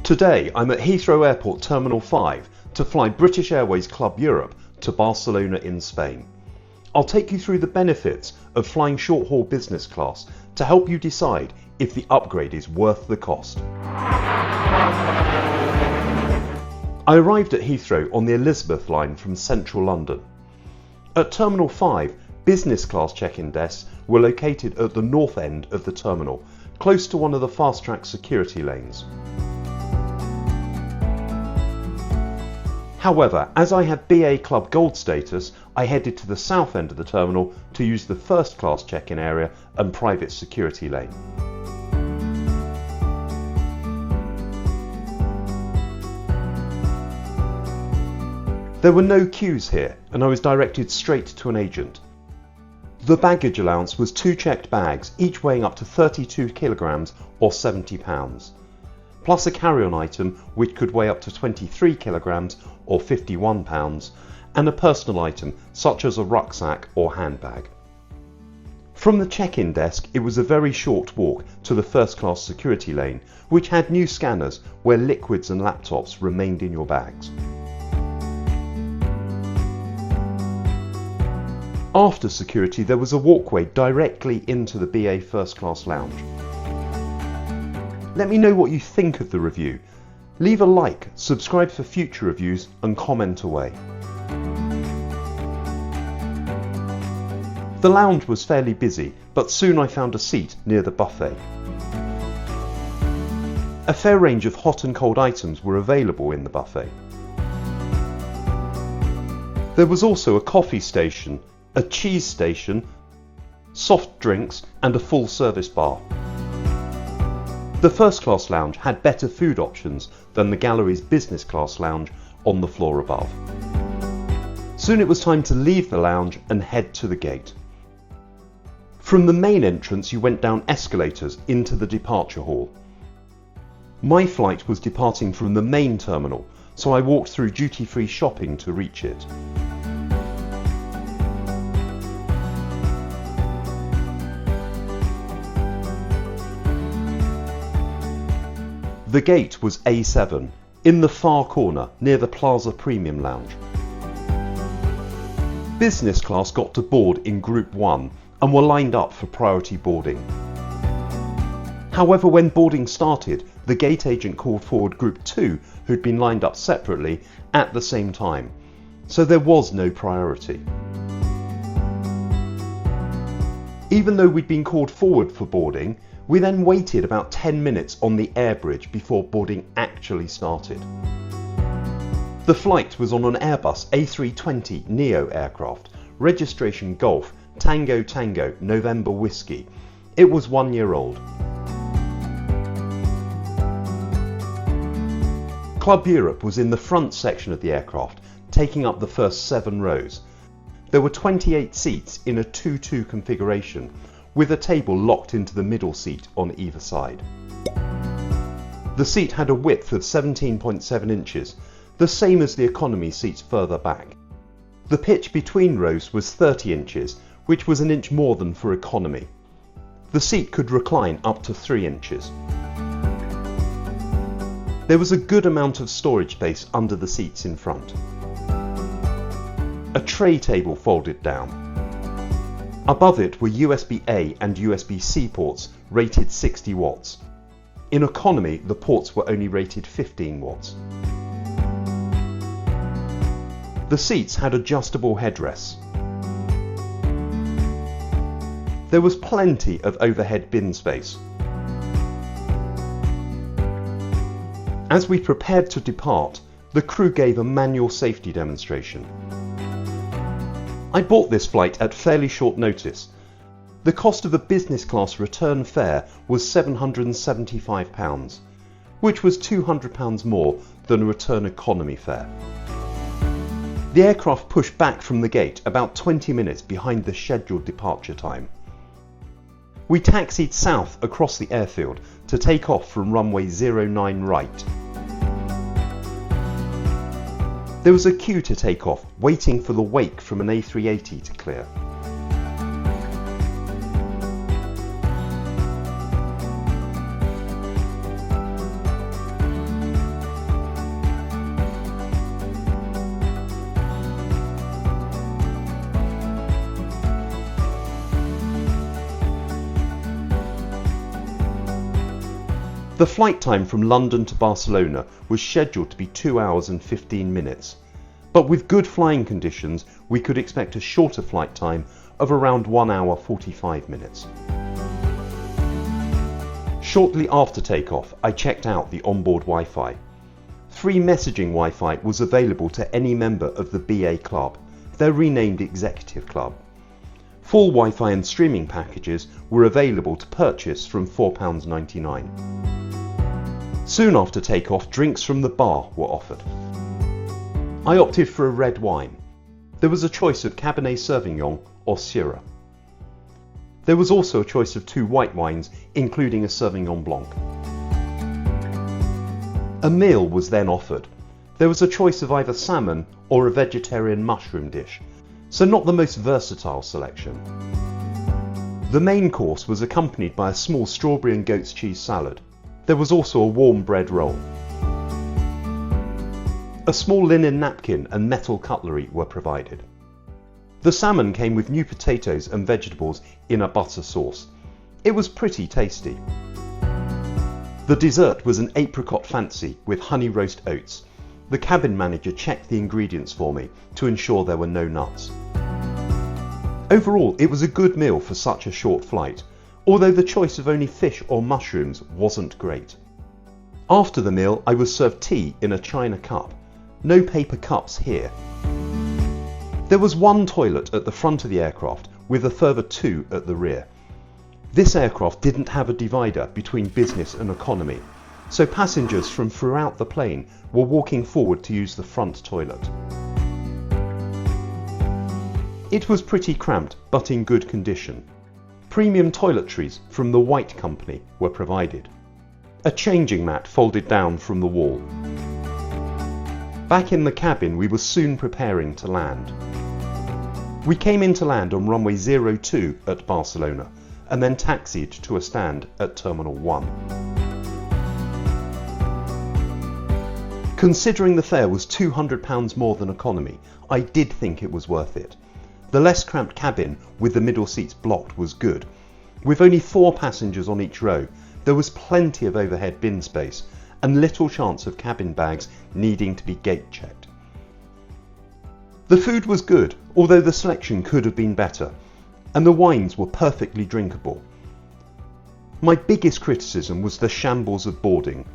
Today I'm at Heathrow Airport Terminal 5 to fly British Airways Club Europe to Barcelona in Spain. I'll take you through the benefits of flying short-haul business class to help you decide if the upgrade is worth the cost. I arrived at Heathrow on the Elizabeth line from central London. At Terminal 5, business class check-in desks were located at the north end of the terminal, close to one of the fast-track security lanes. However, as I had BA Club Gold status, I headed to the south end of the terminal to use the first class check-in area and private security lane. There were no queues here, and I was directed straight to an agent. The baggage allowance was 2 checked bags, each weighing up to 32 kilograms or 70 pounds, plus a carry-on item which could weigh up to 23 kilograms or 51 pounds, and a personal item such as a rucksack or handbag. From the check-in desk, it was a very short walk to the first-class security lane, which had new scanners where liquids and laptops remained in your bags. After security, there was a walkway directly into the BA First Class Lounge. Let me know what you think of the review. Leave a like, subscribe for future reviews, and comment away. The lounge was fairly busy, but soon I found a seat near the buffet. A fair range of hot and cold items were available in the buffet. There was also a coffee station, a cheese station, soft drinks, and a full service bar. The first class lounge had better food options than the gallery's business class lounge on the floor above. Soon it was time to leave the lounge and head to the gate. From the main entrance you went down escalators into the departure hall. My flight was departing from the main terminal, so I walked through duty-free shopping to reach it. The gate was A7, in the far corner near the Plaza Premium Lounge. Business class got to board in Group 1 and were lined up for priority boarding. However, when boarding started, the gate agent called forward Group 2 who'd been lined up separately at the same time, so there was no priority. Even though we'd been called forward for boarding, we then waited about 10 minutes on the air bridge before boarding actually started. The flight was on an Airbus A320 Neo aircraft, registration Golf, Tango Tango, November Whiskey. It was 1 year old. Club Europe was in the front section of the aircraft, taking up the first 7 rows. There were 28 seats in a 2-2 configuration, with a table locked into the middle seat on either side. The seat had a width of 17.7 inches, the same as the economy seats further back. The pitch between rows was 30 inches, which was an inch more than for economy. The seat could recline up to 3 inches. There was a good amount of storage space under the seats in front. A tray table folded down. Above it were USB-A and USB-C ports rated 60 watts. In economy, the ports were only rated 15 watts. The seats had adjustable headrests. There was plenty of overhead bin space. As we prepared to depart, the crew gave a manual safety demonstration. I bought this flight at fairly short notice. The cost of a business class return fare was £775, which was £200 more than a return economy fare. The aircraft pushed back from the gate about 20 minutes behind the scheduled departure time. We taxied south across the airfield to take off from runway 09 right. There was a queue to take off, waiting for the wake from an A380 to clear. The flight time from London to Barcelona was scheduled to be 2 hours and 15 minutes, but with good flying conditions we could expect a shorter flight time of around 1 hour 45 minutes. Shortly after takeoff, I checked out the onboard Wi-Fi. Free messaging Wi-Fi was available to any member of the BA Club, their renamed Executive Club. Full Wi-Fi and streaming packages were available to purchase from £4.99. Soon after takeoff, drinks from the bar were offered. I opted for a red wine. There was a choice of Cabernet Sauvignon or Syrah. There was also a choice of 2 white wines, including a Sauvignon Blanc. A meal was then offered. There was a choice of either salmon or a vegetarian mushroom dish, so not the most versatile selection. The main course was accompanied by a small strawberry and goat's cheese salad. There was also a warm bread roll. A small linen napkin and metal cutlery were provided. The salmon came with new potatoes and vegetables in a butter sauce. It was pretty tasty. The dessert was an apricot fancy with honey roast oats. The cabin manager checked the ingredients for me to ensure there were no nuts. Overall, it was a good meal for such a short flight, although the choice of only fish or mushrooms wasn't great. After the meal, I was served tea in a china cup. No paper cups here. There was 1 toilet at the front of the aircraft with a further 2 at the rear. This aircraft didn't have a divider between business and economy, so passengers from throughout the plane were walking forward to use the front toilet. It was pretty cramped, but in good condition. Premium toiletries from the White Company were provided. A changing mat folded down from the wall. Back in the cabin, we were soon preparing to land. We came in to land on runway 02 at Barcelona, and then taxied to a stand at Terminal 1. Considering the fare was £200 more than economy, I did think it was worth it. The less cramped cabin with the middle seats blocked was good. With only 4 passengers on each row, there was plenty of overhead bin space and little chance of cabin bags needing to be gate checked. The food was good, although the selection could have been better, and the wines were perfectly drinkable. My biggest criticism was the shambles of boarding,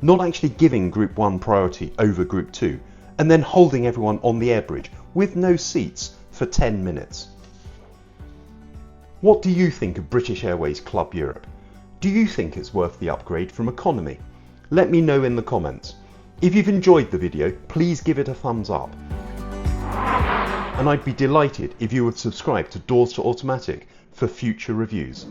not actually giving Group 1 priority over Group 2, and then holding everyone on the airbridge with no seats for 10 minutes. What do you think of British Airways Club Europe? Do you think it's worth the upgrade from economy? Let me know in the comments. If you've enjoyed the video, please give it a thumbs up. And I'd be delighted if you would subscribe to Doors to Automatic for future reviews.